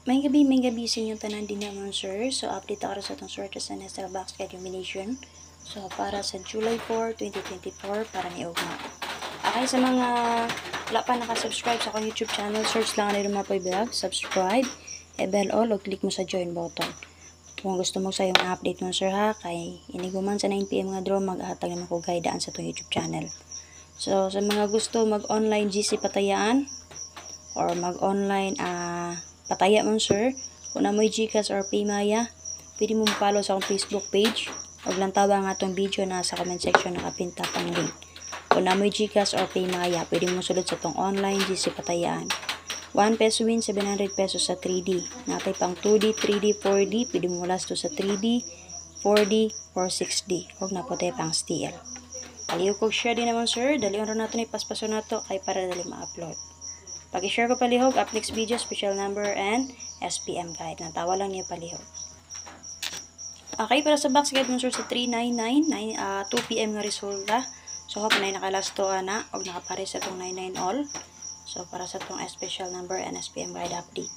May gabi sa inyong tanan din naman, sir. So, update ako sa itong sorte sa Nestle Box Guide Combination. So, para sa July 4, 2024, para ni Ugma. Okay, sa mga wala pa nakasubscribe sa akong YouTube channel, search lang ano yung mga vlog, subscribe, bell all, o click mo sa join button. Kung gusto mo sa yung update mo, sir, ha, kay iniguman sa 9 PM nga draw, mag-ahatag naman ko guidaan sa itong YouTube channel. So, sa mga gusto mag-online GC patayaan, or mag-online pataya mo, sir, kung na mo'y Gcash or Paymaya, pwede mo follow sa akong Facebook page. Huwag lang tawa nga itong video na sa comment section nakapinta pang link. Kung na mo'y Gcash or Paymaya, pwede mo sulod sa itong online GC patayaan. 1 peso win, 700 pesos sa 3D. Natay pang 2D, 3D, 4D. Pwede mo last to sa 3D, 4D, or 6D. Huwag na po tayo pang STL. Palihog kong share din naman, sir. Dalion rin natin ipaspaso na to kay para dali ma-upload. Pag-share ko palihog, up next video, special number and SPM guide. Natawa lang niya palihog. Okay, para sa box guide mo, sir, sa 399, 2 PM nga resulta. So, hope na nakalast to na, o nakapare sa itong 99 all. So, para sa itong special number and SPM guide update.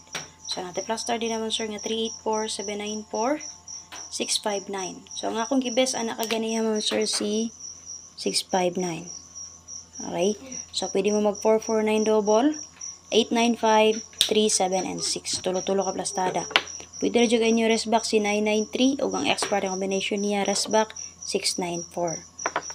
So, natin plus star din naman, sir, nga 384, 794, 659. So, ang akong gibes, anak kaganihan mo, sir, si 659. Okay? So, pwede mo mag 449 double, 895, 37, and 6. Tulo-tulo ka plastada. Pwede na dyan inyo resback si 993 o ang expert ang combination niya resback 694.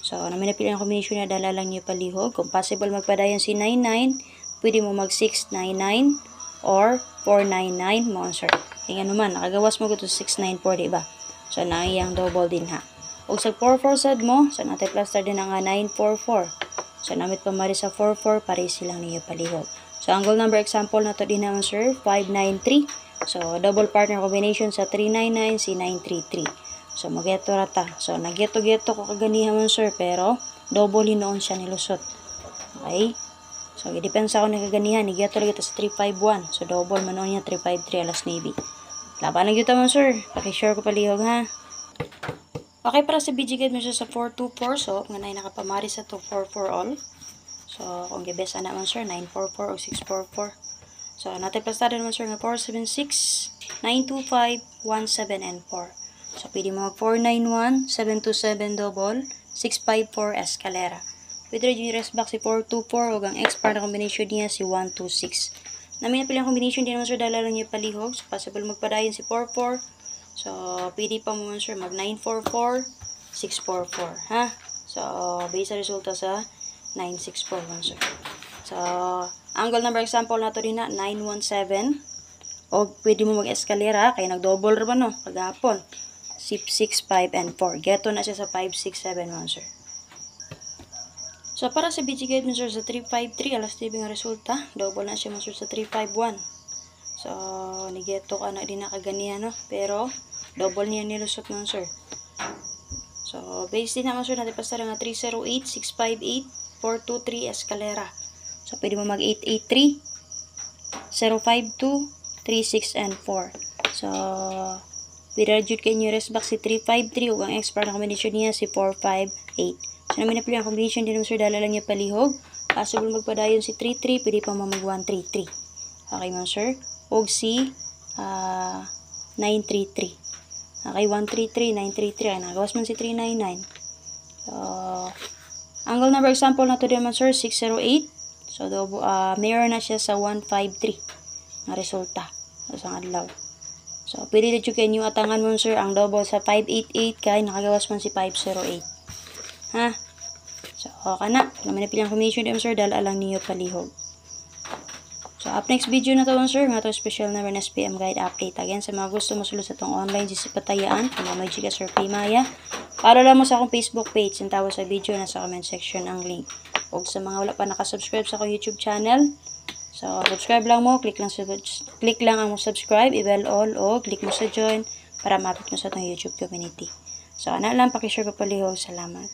So, namin napili ang combination niya, dala lang niyo palihog. Kung possible magpadayon si 99, pwede mo mag 699 or 499 mo, sir. Kaya naman, nakagawas mo ko to 694, diba? So, naiyang double din ha. O sa 44 sad mo, so natin plaster din ang 944. So, namit pa mari sa 44, pare silang niyo palihog. So, ang goal number example na to din naman, sir, 593. So, double partner combination sa 399, si 933. So, mag-geto rata. So, nag-geto-geto ko kaganihan mo, sir, pero double hinoon siya nilusot. Okay? So, i-depensa ako na kaganihan. Nag-geto lang ito sa 351. So, double manoon niya 353 alas Navy. Laban lang ito mo, sir. Pakishare ko palihog, ha? Okay, para sa BG guide mo siya sa 424. So, nga na nakapamari sa 244 all. So, kung gibes na naman, sir, 944 o 644. So, natin plastada naman, sir, nga 476, 925, 17, and 4. So, pwede mo mag 491, 727 double, 654 escalera. Pwede rin yung rest back si 424 o ang expert na combination niya si 126. Namin na pala ang combination din naman, sir, dala lang niya palihog. So, possible magpadayon si 44. So, pwede pa mo, sir, mag 944, 644, ha? So, base sa resulta sa 964, sir. So, angle number example na to din na 917. O pwede mo mag-escalera kaya nag-double rin ba, no? Paghapon. 6, 5, and 4. Geto na siya sa 5, 6, 7, sir. So, para sa BG guide mo, sir, sa 353, alas TV nga resulta. Double na siya, sir, sa 351. So, nigeto ka na din na kaganihan, no? Pero, double niya nilusot mo, sir. So, base din naman, sir, natin pasta nga 308, 658, 423 escalera. So, pwede mo mag 883, 052, 36, and 4. So, pwede jud kay nyo resback si 353 o ang expert na combination niya si 458. So, namin na pili ang combination din, sir, dala lang niya palihog. Possible magpadayon si 33, pwede pa mo mag 133. Okay mo, sir? O si 933. Okay, 133, 933. Ay, nagawas man si 399. So, angle number example na to din man, sir, 608. So, mirror na siya sa 153 na resulta sa adlaw. So, pwede na kayo nyo atangan mo, sir, ang double sa 588 kaya nakagawas man si 508. Ha? So, okay na. Naman na pilang combination din, sir, dala lang niyo palihog. So, up next video na to, sir, nga to special number na SPM guide update. Again, sa mga gusto mo sulod sa itong online GC patayaan, kung may Gcash or Paymaya, para lang mo sa akong Facebook page, ang tawag sa video na sa comment section ang link. O sa mga wala pa nakasubscribe sa akong YouTube channel, so subscribe lang mo, click lang ang subscribe, i-bell all, o click mo sa join para mapit mo sa itong YouTube community. So, ano lang, pakishare ko palihog. Salamat.